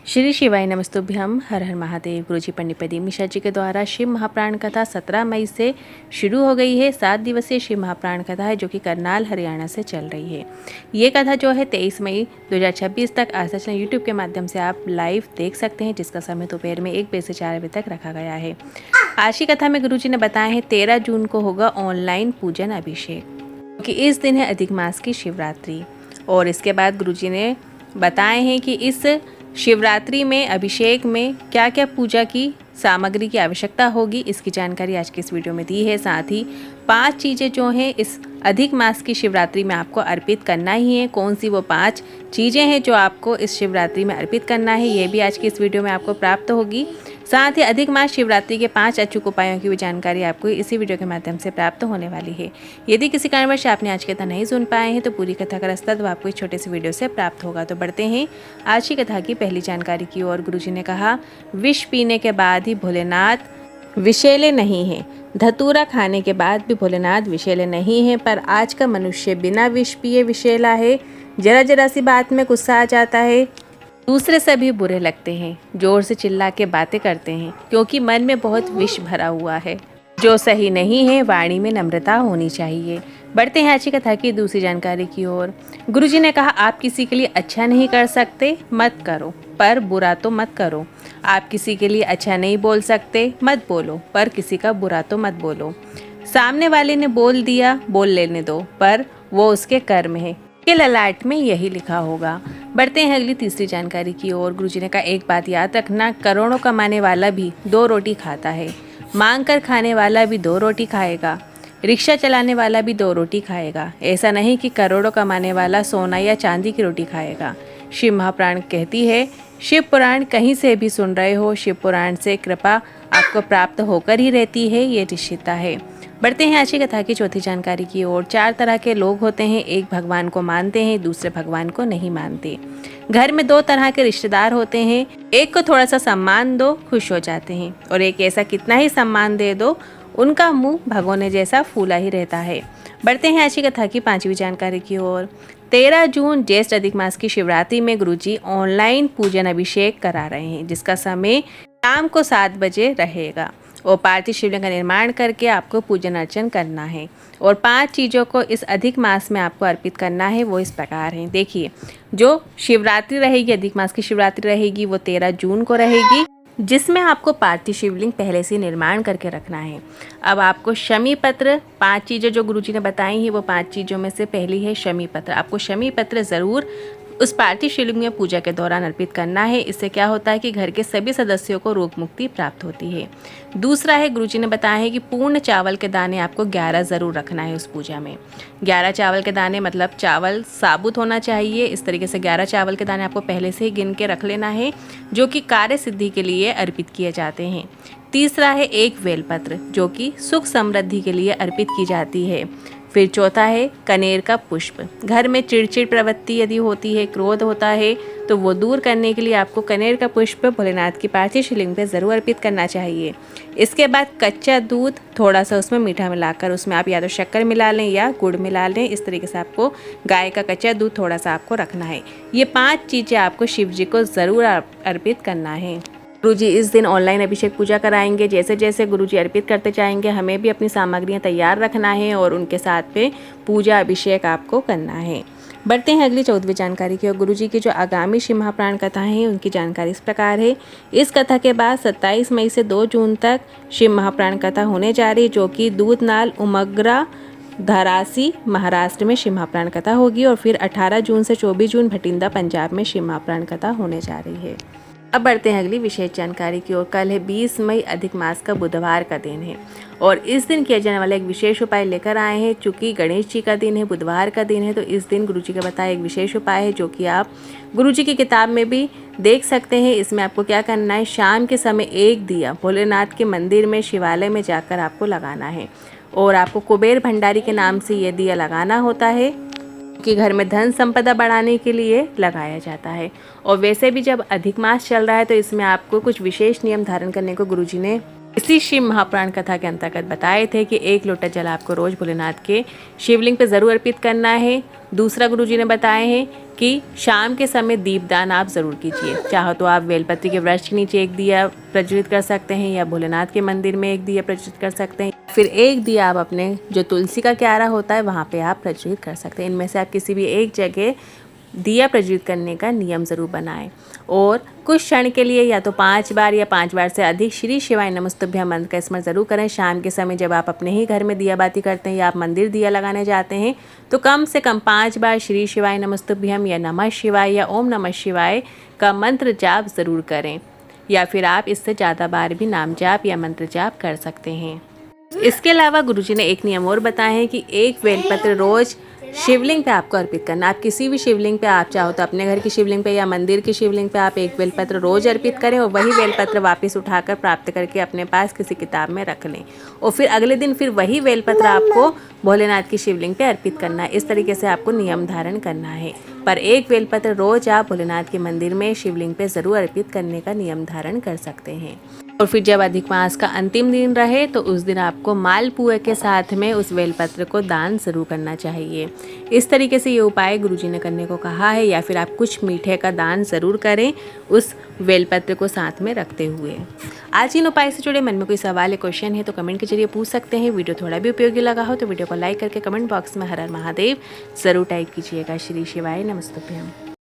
श्री शिवाय नमस्तुभ्यम। हर हर महादेव। गुरुजी पंडित प्रदीप मिश्रा जी के द्वारा शिव महाप्राण कथा 17 मई से शुरू हो गई है। 7 दिवसीय शिव महाप्राण कथा है जो कि करनाल हरियाणा से चल रही है। ये कथा जो है 23 मई 2026 तक आज तक यूट्यूब के माध्यम से आप लाइव देख सकते हैं, जिसका समय दोपहर में 1 बजे से 4 बजे तक रखा गया है। आज की कथा में गुरुजी ने बताया है 13 जून को होगा ऑनलाइन पूजन अभिषेक, क्योंकि इस दिन है अधिक मास की शिवरात्रि। और इसके बाद गुरुजी ने बताए हैं कि इस शिवरात्रि में अभिषेक में क्या क्या पूजा की सामग्री की आवश्यकता होगी, इसकी जानकारी आज की इस वीडियो में दी है। साथ ही 5 चीज़ें जो हैं इस अधिक मास की शिवरात्रि में आपको अर्पित करना ही है। कौन सी वो 5 चीज़ें हैं जो आपको इस शिवरात्रि में अर्पित करना है, ये भी आज की इस वीडियो में आपको प्राप्त होगी। साथ ही अधिक मास शिवरात्रि के 5 अचूक उपायों की भी जानकारी आपको इसी वीडियो के माध्यम से प्राप्त होने वाली है। यदि किसी कारणवश आपने आज की कथा नहीं सुन पाए हैं तो पूरी कथा का रास्ता तो आपको इस छोटे से वीडियो से प्राप्त होगा। तो बढ़ते हैं आज की कथा की पहली जानकारी की ओर। गुरुजी ने कहा, विष पीने के बाद ही भोलेनाथ विषैले नहीं हैं। धतूरा खाने के बाद भी भोलेनाथ विषैले नहीं हैं, पर आज का मनुष्य बिना विष पिए विषैला है। जरा जरा सी बात में गुस्सा आ जाता है, दूसरे सभी बुरे लगते हैं, जोर से चिल्ला के बातें करते हैं, क्योंकि मन में बहुत विष भरा हुआ है। जो सही नहीं है, वाणी में नम्रता होनी चाहिए। बढ़ते हैं आज की कथा की दूसरी जानकारी की ओर। गुरुजी ने कहा, आप किसी के लिए अच्छा नहीं कर सकते, मत करो, पर बुरा तो मत करो। आप किसी के लिए अच्छा नहीं बोल सकते, मत बोलो, पर किसी का बुरा तो मत बोलो। सामने वाले ने बोल दिया, बोल लेने दो, पर वो उसके कर्म है, के ललाट में यही लिखा होगा। बढ़ते हैं अगली तीसरी जानकारी की ओर। गुरुजी ने कहा, एक बात याद रखना, करोड़ों कमाने वाला भी 2 रोटी खाता है, मांग कर खाने वाला भी 2 रोटी खाएगा, रिक्शा चलाने वाला भी 2 रोटी खाएगा। ऐसा नहीं कि करोड़ों कमाने वाला सोना या चांदी की रोटी खाएगा। शिव महापुराण कहती है, शिव पुराण कहीं से भी सुन रहे हो, शिव पुराण से कृपा आपको प्राप्त होकर ही रहती है, ये निश्चितता है। बढ़ते हैं आज की कथा की चौथी जानकारी की ओर। 4 तरह के लोग होते हैं, एक भगवान को मानते हैं, दूसरे भगवान को नहीं मानते। घर में 2 तरह के रिश्तेदार होते हैं, एक को थोड़ा सा सम्मान दो, खुश हो जाते हैं, और एक ऐसा कितना ही सम्मान दे दो, उनका मुंह भगोने जैसा फूला ही रहता है। बढ़ते हैं आज की कथा की 5वीं जानकारी की ओर। 13 जून ज्येष्ठ अधिक मास की शिवरात्रि में गुरुजी ऑनलाइन पूजन अभिषेक करा रहे हैं, जिसका समय शाम को 7 बजे रहेगा। और पार्थिव शिवलिंग का निर्माण करके आपको पूजन अर्चन करना है। और 5 चीज़ों को इस अधिक मास में आपको अर्पित करना है, वो इस प्रकार हैं। देखिए, जो शिवरात्रि रहेगी, अधिक मास की शिवरात्रि रहेगी, वो 13 जून को रहेगी, जिसमें आपको पार्थिव शिवलिंग पहले से निर्माण करके रखना है। अब आपको शमी पत्र, 5 चीज़ें जो गुरुजी ने बताई हैं, वो 5 चीज़ों में से पहली है शमी पत्र। आपको शमी पत्र ज़रूर उस पार्थिव शिवलिंग में पूजा के दौरान अर्पित करना है। इससे क्या होता है कि घर के सभी सदस्यों को रोग मुक्ति प्राप्त होती है। दूसरा है, गुरुजी ने बताया है कि पूर्ण चावल के दाने आपको 11 ज़रूर रखना है उस पूजा में। 11 चावल के दाने मतलब चावल साबुत होना चाहिए। इस तरीके से 11 चावल के दाने आपको पहले से ही गिन के रख लेना है, जो कि कार्य सिद्धि के लिए अर्पित किए जाते हैं। तीसरा है 1 बेलपत्र, जो कि सुख समृद्धि के लिए अर्पित की जाती है। फिर चौथा है कनेर का पुष्प। घर में चिड़चिड़ प्रवृत्ति यदि होती है, क्रोध होता है, तो वो दूर करने के लिए आपको कनेर का पुष्प भोलेनाथ की पार्थिव शिवलिंग पे ज़रूर अर्पित करना चाहिए। इसके बाद कच्चा दूध, थोड़ा सा उसमें मीठा मिलाकर, उसमें आप या तो शक्कर मिला लें या गुड़ मिला लें। इस तरीके से आपको गाय का कच्चा दूध थोड़ा सा आपको रखना है। ये 5 चीज़ें आपको शिव जी को ज़रूर अर्पित करना है। गुरुजी इस दिन ऑनलाइन अभिषेक पूजा कराएंगे। जैसे जैसे गुरुजी अर्पित करते जाएंगे, हमें भी अपनी सामग्रियां तैयार रखना है और उनके साथ पे पूजा अभिषेक आपको करना है। बढ़ते हैं अगली 14वीं जानकारी की ओर। गुरुजी की जो आगामी शिव महाप्राण कथा है, उनकी जानकारी इस प्रकार है। इस कथा के बाद 27 मई से 2 जून तक शिव महाप्राण कथा होने जा रही है, जो कि दूधनाल उमग्रा धारासी महाराष्ट्र में शिव महाप्राण कथा होगी। और फिर 18 जून से 24 जून भटिंडा पंजाब में शिव महाप्राण कथा होने जा रही है। अब बढ़ते हैं अगली विशेष जानकारी की ओर। कल है 20 मई, अधिक मास का बुधवार का दिन है, और इस दिन किया जाने वाला एक विशेष उपाय लेकर आए हैं। चूँकि गणेश जी का दिन है, बुधवार का दिन है, तो इस दिन गुरुजी का बताया एक विशेष उपाय है, जो कि आप गुरुजी की किताब में भी देख सकते हैं। इसमें आपको क्या करना है, शाम के समय 1 दिया भोलेनाथ के मंदिर में, शिवालय में जाकर आपको लगाना है। और आपको कुबेर भंडारी के नाम से ये दिया लगाना होता है, कि घर में धन संपदा बढ़ाने के लिए लगाया जाता है। और वैसे भी जब अधिक मास चल रहा है, तो इसमें आपको कुछ विशेष नियम धारण करने को गुरुजी ने इसी शिव महापुराण कथा के अंतर्गत बताए थे कि 1 लोटा जल आपको रोज भोलेनाथ के शिवलिंग पे ज़रूर अर्पित करना है। दूसरा गुरुजी ने बताए हैं कि शाम के समय दीपदान आप ज़रूर कीजिए। चाहो तो आप बेलपत्री के वृक्ष के नीचे एक दिया प्रज्वलित कर सकते हैं या भोलेनाथ के मंदिर में एक दिया प्रज्वलित कर सकते हैं। फिर एक दिया आप अपने जो तुलसी का क्यारा होता है वहाँ पे आप प्रज्वलित कर सकते हैं। इनमें से आप किसी भी एक जगह दिया प्रज्वलित करने का नियम ज़रूर बनाएं और कुछ क्षण के लिए या तो 5 बार या 5 बार से अधिक श्री शिवाय नमस्तुभ्यम मंत्र का स्मरण ज़रूर करें। शाम के समय जब आप अपने ही घर में दिया बाती करते हैं या आप मंदिर दिया लगाने जाते हैं तो कम से कम 5 बार श्री शिवाय नमस्तुभ्यम या नमः शिवाय या ओम नमः शिवाय का मंत्र जाप ज़रूर करें, या फिर आप इससे ज़्यादा बार भी नाम जाप या मंत्र जाप कर सकते हैं। इसके अलावा गुरुजी ने एक नियम और बताया है कि 1 बेलपत्र रोज़ शिवलिंग पे आपको अर्पित करना। आप किसी भी शिवलिंग पे, आप चाहो तो अपने घर की शिवलिंग पे या मंदिर की शिवलिंग पे आप 1 बेलपत्र रोज अर्पित करें और वही बेलपत्र वापस उठाकर प्राप्त करके अपने पास किसी किताब में रख लें और फिर अगले दिन फिर वही बेलपत्र आपको भोलेनाथ की शिवलिंग पे अर्पित करना है। इस तरीके से आपको नियम धारण करना है, पर 1 बेलपत्र रोज आप भोलेनाथ के मंदिर में शिवलिंग पे ज़रूर अर्पित करने का नियम धारण कर सकते हैं। और फिर जब अधिक मास का अंतिम दिन रहे तो उस दिन आपको मालपुए के साथ में उस बेलपत्र को दान जरूर करना चाहिए। इस तरीके से ये उपाय गुरुजी ने करने को कहा है, या फिर आप कुछ मीठे का दान ज़रूर करें उस बेलपत्र को साथ में रखते हुए। आज इन उपाय से जुड़े मन में कोई सवाल या क्वेश्चन है तो कमेंट के जरिए पूछ सकते हैं। वीडियो थोड़ा भी उपयोगी लगा हो तो वीडियो को लाइक करके कमेंट बॉक्स में हर हर महादेव ज़रूर टाइप कीजिएगा। श्री शिवाय नमस्तुभ्यम।